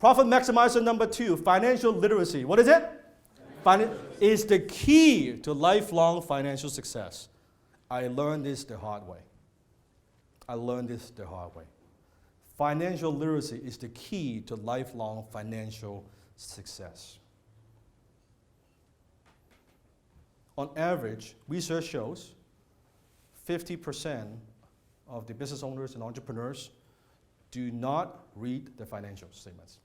Profit maximizer number 2, financial literacy. What is it? Is the key to lifelong financial success. I learned this the hard way. Financial literacy is the key to lifelong financial success. On average, research shows 50% of the business owners and entrepreneurs do not read the financial statements.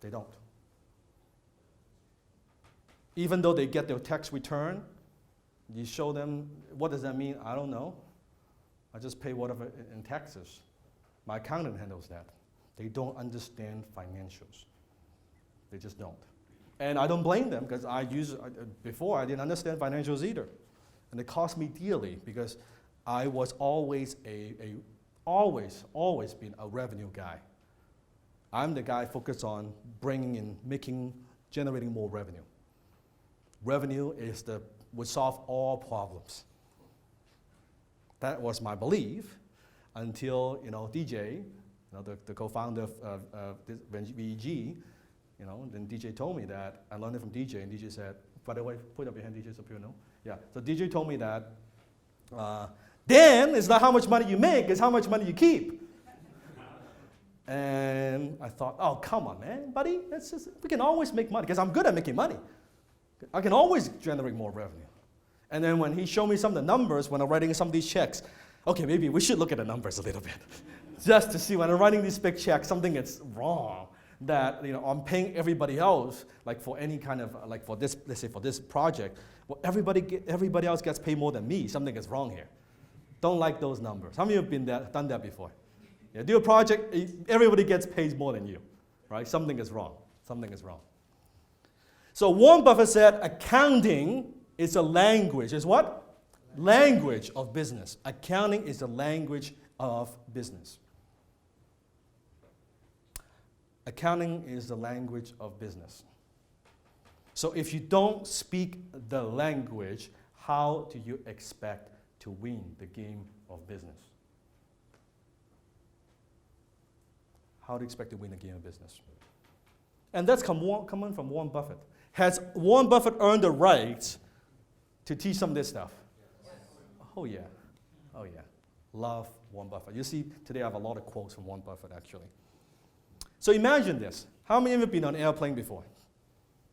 They don't. Even though they get their tax return, you show them, what does that mean? I don't know. I just pay whatever in taxes. My accountant handles that. They don't understand financials. They just don't. And I don't blame them, because before I didn't understand financials either. And it cost me dearly, because I was always always been a revenue guy. I'm the guy focused on bringing in, generating more revenue. Revenue would solve all problems. That was my belief until DJ, the co-founder of VEG, then DJ told me that. I learned it from DJ, and DJ said, by the way, put up your hand, DJ, so people know. Yeah, so DJ told me that, then it's not how much money you make, it's how much money you keep. And I thought, oh, come on, man, buddy, we can always make money, because I'm good at making money. I can always generate more revenue. And then when he showed me some of the numbers, when I'm writing some of these checks, okay, maybe we should look at the numbers a little bit, just to see when I'm writing these big checks, something that's wrong, that I'm paying everybody else, like for any kind of, like for this, let's say for this project, well, everybody else gets paid more than me, something is wrong here. Don't like those numbers. How many of you have done that before? Yeah, do a project, everybody gets paid more than you, right? Something is wrong. So Warren Buffett said accounting is a language. Is what? Language of business. Accounting is the language of business. Accounting is the language of business. So if you don't speak the language, how do you expect to win the game of business? How do you expect to win the game of business? And that's coming from Warren Buffett. Has Warren Buffett earned the right to teach some of this stuff? Yes. Oh yeah. Love Warren Buffett. You see, today I have a lot of quotes from Warren Buffett, actually. So imagine this. How many of you have been on an airplane before?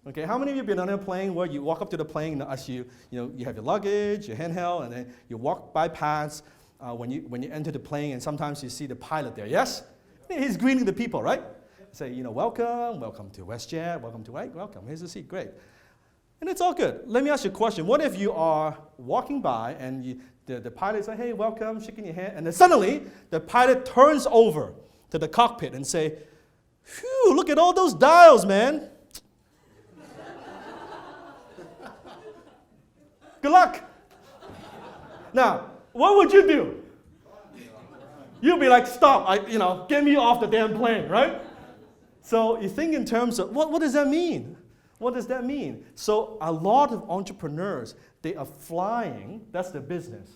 Okay, how many of you have been on an airplane where you walk up to the plane and as you have your luggage, your handheld, and then you walk by paths when you enter the plane, and sometimes you see the pilot there, yes? He's greeting the people, right? Say, welcome to WestJet, welcome, here's the seat, great. And it's all good. Let me ask you a question. What if you are walking by and the pilot says, hey, welcome, shaking your hand, and then suddenly the pilot turns over to the cockpit and say, phew, look at all those dials, man. Good luck. Now, what would you do? You'd be like, stop, get me off the damn plane, right? So you think in terms of, what does that mean? What does that mean? So a lot of entrepreneurs, they are flying, that's their business.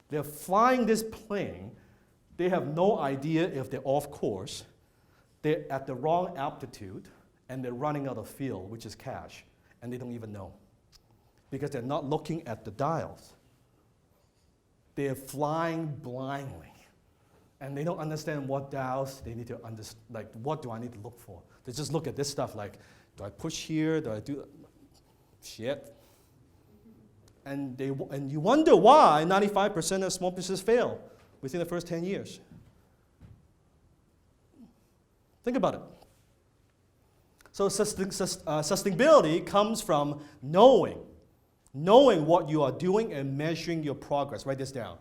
They're flying this plane. They have no idea if they're off course. They're at the wrong altitude, and they're running out of fuel, which is cash, and they don't even know, because they're not looking at the dials. They're flying blindly, and they don't understand what dials they need to understand, like what do I need to look for. They just look at this stuff like, do I push here, do I do, shit. And you wonder why 95% of small businesses fail within the first 10 years. Think about it. So sustainability comes from knowing what you are doing and measuring your progress. Write this down.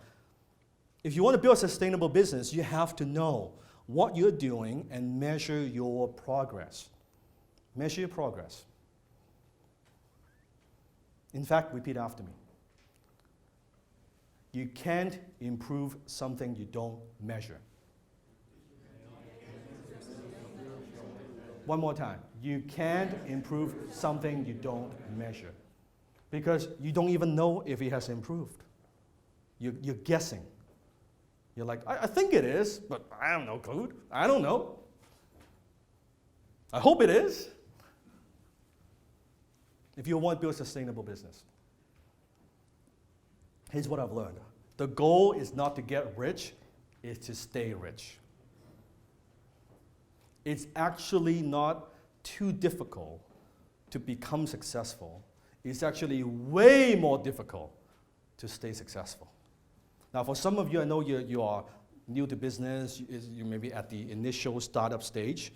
If you want to build a sustainable business, you have to know what you're doing and measure your progress. Measure your progress. In fact, repeat after me. You can't improve something you don't measure. One more time. You can't improve something you don't measure, because you don't even know if it has improved. You're guessing. You're like, I think it is, but I have no clue. I don't know. I hope it is. If you want to build a sustainable business, here's what I've learned. The goal is not to get rich, it's to stay rich. It's actually not too difficult to become successful. It's actually way more difficult to stay successful. Now, for some of you, I know you are new to business, you may be at the initial startup stage,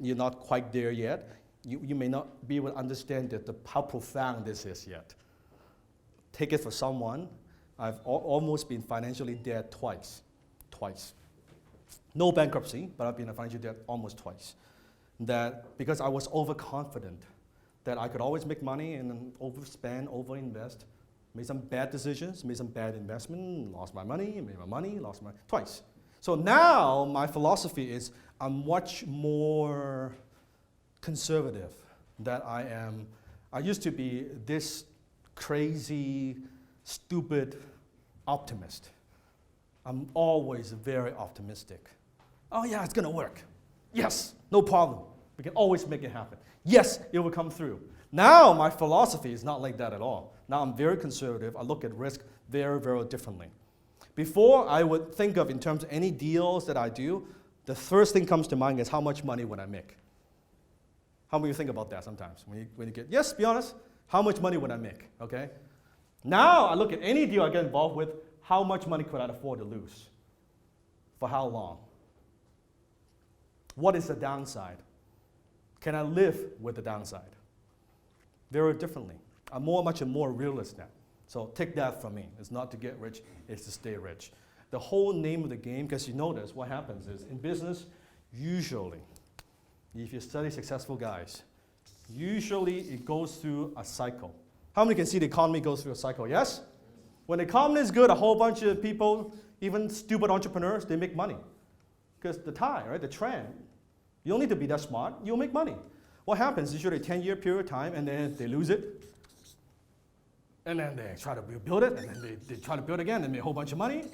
you're not quite there yet. You may not be able to understand how profound this is yet. Take it for someone. I've almost been financially dead twice. No bankruptcy, but I've been financially dead almost twice. That because I was overconfident that I could always make money and then overspend, overinvest, made some bad decisions, made some bad investment, lost my money, made my money, lost my twice. So now my philosophy is I'm much more conservative that I am. I used to be this crazy, stupid optimist. I'm always very optimistic. Oh yeah, it's gonna work. Yes, no problem. We can always make it happen. Yes, it will come through. Now my philosophy is not like that at all. Now I'm very conservative. I look at risk very, very differently. Before, I would think of, in terms of any deals that I do, the first thing comes to mind is how much money would I make? How many of you think about that sometimes? When you get, yes, be honest, how much money would I make, okay? Now I look at any deal I get involved with, how much money could I afford to lose? For how long? What is the downside? Can I live with the downside? Very differently. I'm much more realist now. So take that from me. It's not to get rich, it's to stay rich. The whole name of the game, because you notice what happens is in business, usually, if you study successful guys, usually it goes through a cycle. How many can see the economy goes through a cycle? Yes? When the economy is good, a whole bunch of people, even stupid entrepreneurs, they make money. Because the tide, right, the trend, you don't need to be that smart, you'll make money. What happens is usually a 10-year period of time, and then they lose it. And then they try to build it, and then they try to build it again, and make a whole bunch of money,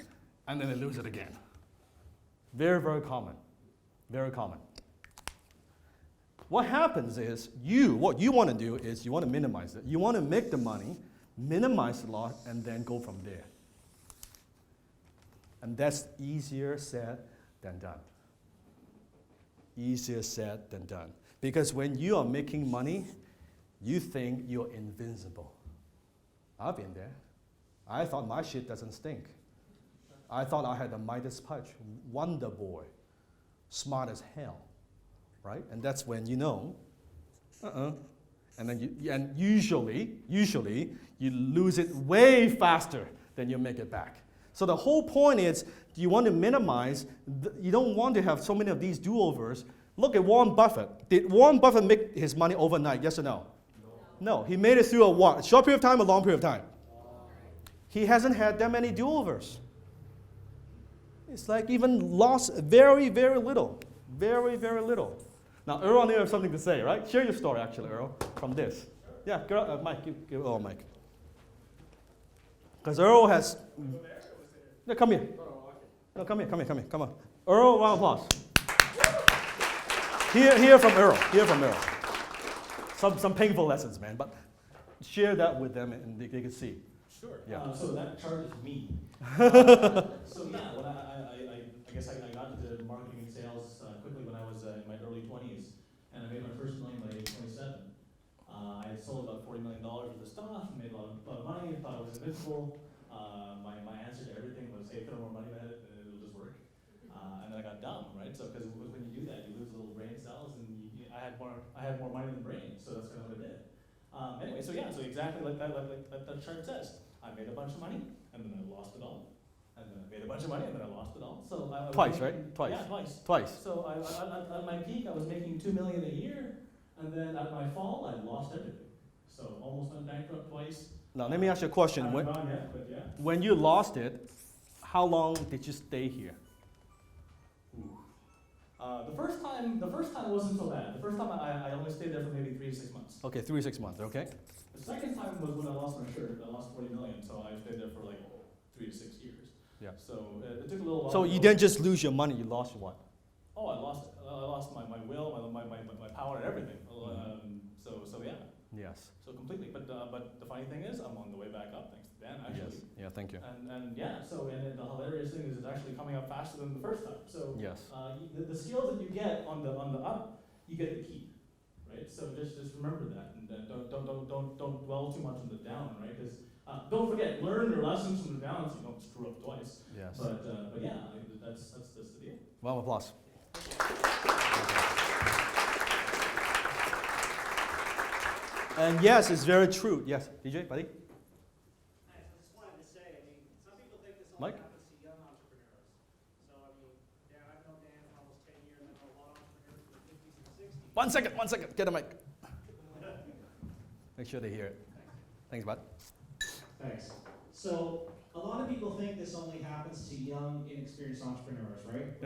and then they lose it again. Very, very common. Very common. What happens is what you want to do is you want to minimize it. You want to make the money, minimize the loss, and then go from there. And that's easier said than done. Easier said than done. Because when you are making money, you think you're invincible. I've been there. I thought my shit doesn't stink. I thought I had the Midas touch, wonder boy, smart as hell, right? And that's when you know, and then usually you lose it way faster than you make it back. So the whole point is, you want to minimize. You don't want to have so many of these do-overs. Look at Warren Buffett. Did Warren Buffett make his money overnight? Yes or no? No, he made it through a what? A short period of time, a long period of time? He hasn't had that many do-overs. It's like even lost very, very little. Very, very little. Now, Earl, you have something to say, right? Share your story, actually, Earl, from this. Yeah, Mike, give Earl a mic. Because Earl has... No, come here. No, come here. Come on. Earl, round of applause. Hear from Earl. Some painful lessons, man, but share that with them and they can see. Sure. Yeah. So that chart is me. So yeah, when I guess I got into marketing and sales quickly when I was in my early 20s, and I made my first million by age 27. I had sold about $40 million worth of stuff, made a lot of money, thought it was invincible. My answer to everything was, hey, throw more money at it, and it'll just work. And then I got dumb, right? So because when you do that, you lose little brain cells, and I had more money than brain, so that's kind of what I did. Anyway, so exactly like that chart says. I made a bunch of money, and then I lost it all. And then I made a bunch of money, and then I lost it all. So I was Twice, making, right? Twice. Yeah, twice. Twice. So at my peak, I was making $2 million a year, and then at my fall, I lost everything. So almost went bankrupt twice. Now, let me ask you a question. I haven't gone yet, but yeah. When you lost it, how long did you stay here? The first time wasn't so bad. The first time I only stayed there for maybe 3 to 6 months. Okay, 3 to 6 months, okay. The second time was when I lost my shirt. I lost $40 million, so I stayed there for like 3 to 6 years. Yeah. So it took a little while. So you didn't just lose your money, you lost what? Oh, I lost my will, my power, everything. So yeah, Yes. so completely. But the funny thing is, I'm on the way back up, thanks to Dan, actually. Yes. Yeah, thank you. And yeah, so and then the hilarious thing is it's actually coming up faster than the first time. So Yes. the skills that you get on the up, you get to keep, right? So just remember that, and don't dwell too much on the down, right? Because don't forget, learn your lessons from the down so you don't screw up twice. Yes. But yeah, that's the deal. Round of applause. And yes, it's very true. Yes, DJ, buddy. I just wanted to say, I mean, some people think this Mike? only happens to young entrepreneurs. So, I mean, Dan, I've known Dan for almost 10 years. I know a lot of entrepreneurs in the 50s and 60s. 1 second, 1 second. Get a mic. Make sure they hear it. Thanks, bud. Thanks. So, a lot of people think this only happens to young, inexperienced entrepreneurs, right?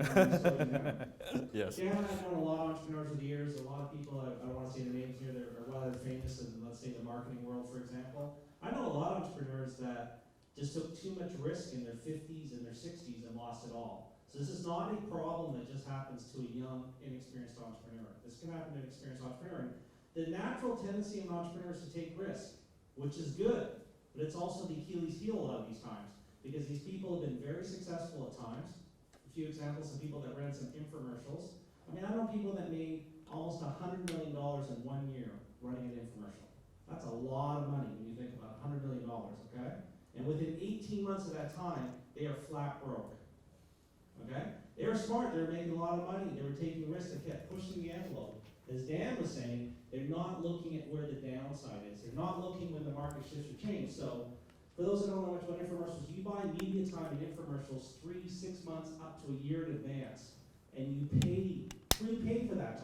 Yes. Dan and I've known a lot of entrepreneurs over the years. A lot of people, I don't want to say their names here, that are rather famous in, let's say, the marketing world, for example. I know a lot of entrepreneurs that just took too much risk in their 50s and their 60s and lost it all. So this is not a problem that just happens to a young, inexperienced entrepreneur. This can happen to an experienced entrepreneur. And the natural tendency of an entrepreneur is to take risk, which is good, but it's also the Achilles heel a lot of these times, because these people have been very successful at times. A few examples, some people that ran some infomercials. I mean, I know people that made almost $100 million in 1 year running an infomercial. That's a lot of money when you think about $100 million, okay? And within 18 months of that time, they are flat broke, okay? They were smart, they were making a lot of money, they were taking risks, they kept pushing the envelope. As Dan was saying, they're not looking at where the downside is. They're not looking when the market shifts or change. So, for those that don't know much about infomercials, you buy media time in infomercials 3, 6 months up to a year in advance, and you prepay for that time.